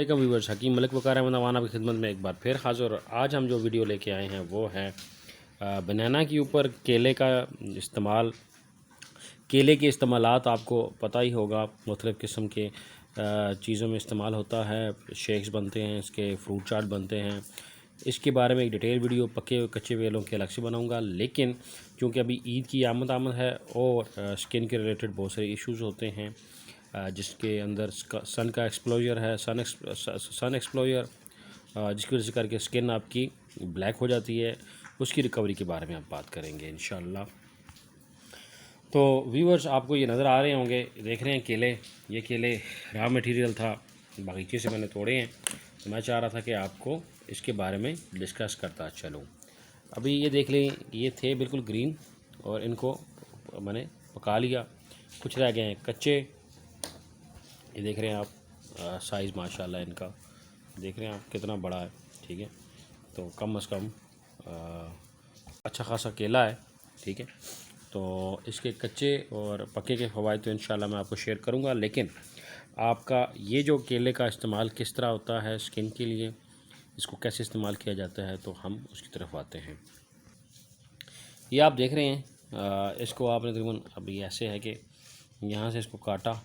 अस्सलामुअलैकुम व्यूअर्स, हकीम मलिक वक़ार अहमद अवाना की खिदमत में एक बार फिर हाज़िर। और आज हम जो वीडियो लेके आए हैं वो है बनाना के ऊपर केले का इस्तेमाल। केले के इस्तेमालात आपको पता ही होगा, मुख्तलिफ़ किस्म के चीज़ों में इस्तेमाल होता है। शेक्स बनते हैं, इसके फ्रूट चाट बनते हैं। इसके बारे में एक डिटेल वीडियो पके हुए कच्चे वेलों के अलग से बनाऊंगा, लेकिन क्योंकि अभी ईद की आमद है और स्किन के रिलेटेड बहुत सारे इश्यूज़ होते हैं, जिसके अंदर सन का एक्सप्लोजर है, सन एक्सप्लोजर जिसकी वजह से करके स्किन आपकी ब्लैक हो जाती है। उसकी रिकवरी के बारे में आप बात करेंगे इंशाल्लाह। तो व्यूअर्स, आपको ये नज़र आ रहे होंगे, देख रहे हैं केले। ये केले रॉ मटेरियल था, बागीचे से मैंने तोड़े हैं। तो मैं चाह रहा था कि आपको इसके बारे में डिस्कस करता चलूँ। अभी ये देख लें, ये थे बिल्कुल ग्रीन और इनको मैंने पका लिया। कुछ रह गए हैं कच्चे। ये देख रहे हैं आप, साइज़ माशाल्लाह इनका देख रहे हैं आप कितना बड़ा है। ठीक है, तो कम से कम अच्छा खासा केला है। ठीक है, तो इसके कच्चे और पके के फ़वाइद तो इंशाल्लाह मैं आपको शेयर करूंगा, लेकिन आपका ये जो केले का इस्तेमाल किस तरह होता है स्किन के लिए, इसको कैसे इस्तेमाल किया जाता है, तो हम उसकी तरफ आते हैं। ये आप देख रहे हैं, इसको आपने तकरीबन अभी ऐसे है कि यहाँ से इसको काटा,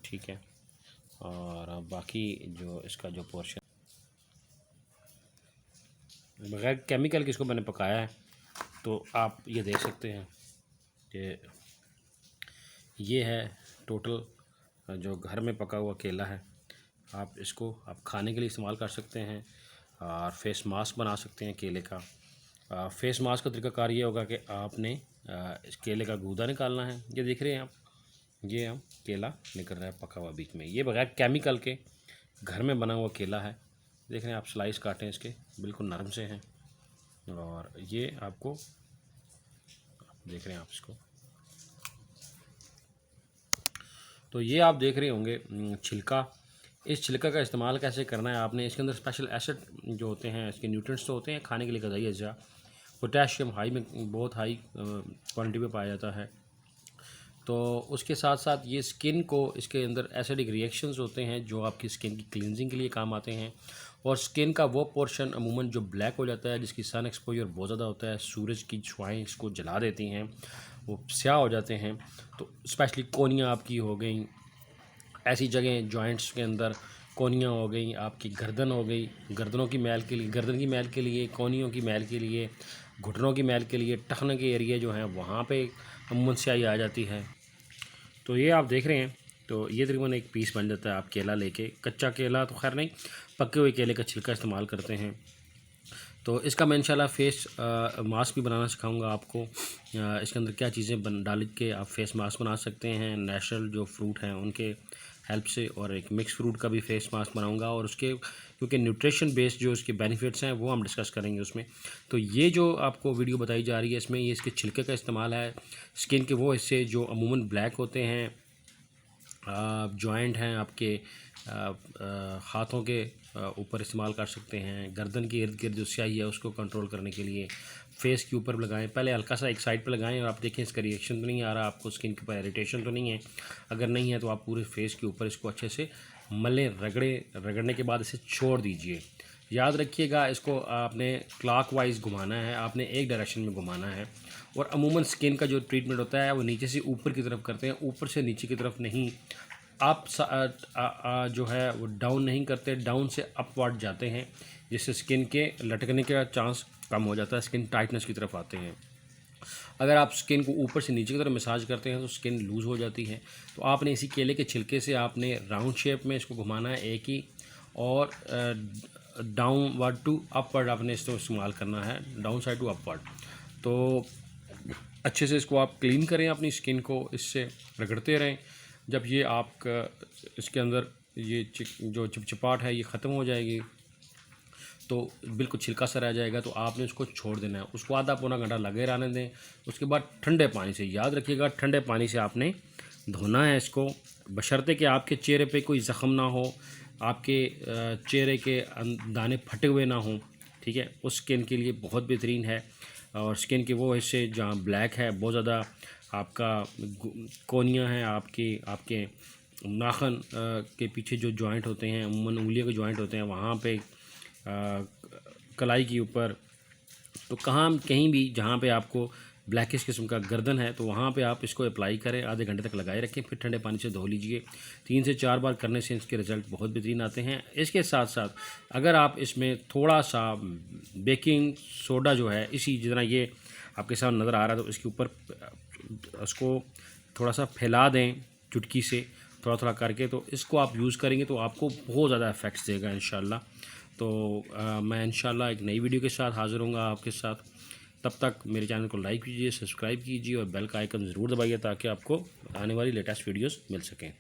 ठीक है, और बाकी जो इसका जो पोर्शन बगैर केमिकल की इसको मैंने पकाया है। तो आप ये देख सकते हैं कि ये है टोटल जो घर में पका हुआ केला है। आप इसको खाने के लिए इस्तेमाल कर सकते हैं और फेस मास्क बना सकते हैं केले का। फेस मास्क का तरीकाकार ये होगा कि आपने इस केले का गूदा निकालना है। ये देख रहे हैं आप, ये हम केला निकल रहा है पका हुआ बीच में। ये बगैर केमिकल के घर में बना हुआ केला है। देख रहे हैं आप, स्लाइस काटें इसके, बिल्कुल नरम से हैं। और ये आपको देख रहे हैं आप इसको, तो ये आप देख रहे होंगे छिलका। इस छिलका का इस्तेमाल कैसे करना है आपने, इसके अंदर स्पेशल एसिड जो होते हैं, इसके न्यूट्रिएंट्स तो होते हैं, खाने के लिए ग़िज़ाई अज़्ज़ा। पोटेशियम हाई में, बहुत हाई क्वांटिटी में पाया जाता है। तो उसके साथ साथ ये स्किन को, इसके अंदर एसिडिक रिएक्शंस होते हैं जो आपकी स्किन की क्लींजिंग के लिए काम आते हैं। और स्किन का वो पोर्शन अमूमन जो ब्लैक हो जाता है, जिसकी सन एक्सपोजर बहुत ज़्यादा होता है, सूरज की छुआएँ इसको जला देती हैं, वो स्याह हो जाते हैं। तो स्पेशली कोनियाँ आपकी हो गई, ऐसी जगह जॉइंट्स के अंदर कोनियाँ हो गई, आपकी गर्दन हो गई, गर्दनों की मैल के लिए, गर्दन की मैल के लिए, कोनियों की मैल के लिए, घुटनों की मैल के लिए, टखने के एरिया जो हैं वहाँ पे अमूमन स्याही आ जाती है। तो ये आप देख रहे हैं, तो ये तकरीबन एक पीस बन जाता है। आप केला लेके, कच्चा केला तो खैर नहीं, पके हुए केले का छिलका इस्तेमाल करते हैं। तो इसका मैं इंशाल्लाह फेस मास्क भी बनाना सिखाऊंगा आपको। इसके अंदर क्या चीज़ें डाल के आप फेस मास्क बना सकते हैं, नेचुरल जो फ्रूट हैं उनके हेल्प से। और एक मिक्स फ्रूट का भी फेस मास्क बनाऊंगा, और उसके क्योंकि न्यूट्रिशन बेस्ड जो इसके बेनिफिट्स हैं वो हम डिस्कस करेंगे उसमें। तो ये जो आपको वीडियो बताई जा रही है, इसमें ये इसके छिलके का इस्तेमाल है। स्किन के वो हिस्से जो अमूमन ब्लैक होते हैं, जॉइंट हैं आपके, हाथों के ऊपर इस्तेमाल कर सकते हैं। गर्दन के इर्द गिर्द जो स्याही है उसको कंट्रोल करने के लिए फेस के ऊपर लगाएं। पहले हल्का सा एक साइड पर लगाएं और आप देखें इसका रिएक्शन तो नहीं आ रहा, आपको स्किन के ऊपर इरिटेशन तो नहीं है। अगर नहीं है तो आप पूरे फेस के ऊपर इसको अच्छे से मलें, रगड़ने के बाद इसे छोड़ दीजिए। याद रखिएगा, इसको आपने क्लॉकवाइज घुमाना है, आपने एक डायरेक्शन में घुमाना है। और अमूमन स्किन का जो ट्रीटमेंट होता है वो नीचे से ऊपर की तरफ करते हैं, ऊपर से नीचे की तरफ नहीं। आप जो है वो डाउन नहीं करते, डाउन से अपवर्ड जाते हैं, जिससे स्किन के लटकने का चांस कम हो जाता है, स्किन टाइटनेस की तरफ आते हैं। अगर आप स्किन को ऊपर से नीचे की तरफ मसाज करते हैं तो स्किन लूज़ हो जाती है। तो आपने इसी केले के छिलके से आपने राउंड शेप में इसको घुमाना है एक ही, और डाउनवर्ड टू अपवर्ड आपने इसको इस्तेमाल करना है, डाउन साइड टू अपवर्ड। तो अच्छे से इसको आप क्लीन करें, अपनी स्किन को इससे रगड़ते रहें। जब ये आपका इसके अंदर ये जो चिपचिपाहट है ये ख़त्म हो जाएगी, तो बिल्कुल छिलका सा रह जाएगा, तो आपने उसको छोड़ देना है। उसको आधा पौना घंटा लगे रहने दें। उसके बाद ठंडे पानी से, याद रखिएगा, ठंडे पानी से आपने धोना है इसको, बशर्ते कि आपके चेहरे पे कोई ज़ख़म ना हो, आपके चेहरे के दाने फटे हुए ना हों। ठीक है, उस स्किन के लिए बहुत बेहतरीन है। और स्किन के वो हिस्से जहाँ ब्लैक है बहुत ज़्यादा, आपका कोनियाँ हैं आपकी, आपके नाखन के पीछे जो जॉइंट होते हैं, अमूमन उंगलियों के जॉइंट होते हैं, वहाँ पे कलाई के ऊपर, तो कहीं भी जहाँ पे आपको ब्लैकिश किस्म का गर्दन है तो वहाँ पे आप इसको अप्लाई करें, आधे घंटे तक लगाए रखें, फिर ठंडे पानी से धो लीजिए। 3 से 4 बार करने से इसके रिज़ल्ट बहुत बेहतरीन आते हैं। इसके साथ साथ अगर आप इसमें थोड़ा सा बेकिंग सोडा जो है, इसी जितना ये आपके साथ नज़र आ रहा है, तो इसके ऊपर उसको थोड़ा सा फैला दें चुटकी से, थोड़ा थोड़ा करके, तो इसको आप यूज़ करेंगे तो आपको बहुत ज़्यादा इफ़ेक्ट्स देगा इंशाल्लाह। तो मैं इंशाल्लाह एक नई वीडियो के साथ हाज़िर होऊंगा आपके साथ। तब तक मेरे चैनल को लाइक कीजिए, सब्सक्राइब कीजिए और बेल का आइकन ज़रूर दबाइए ताकि आपको आने वाली लेटेस्ट वीडियोस मिल सकें।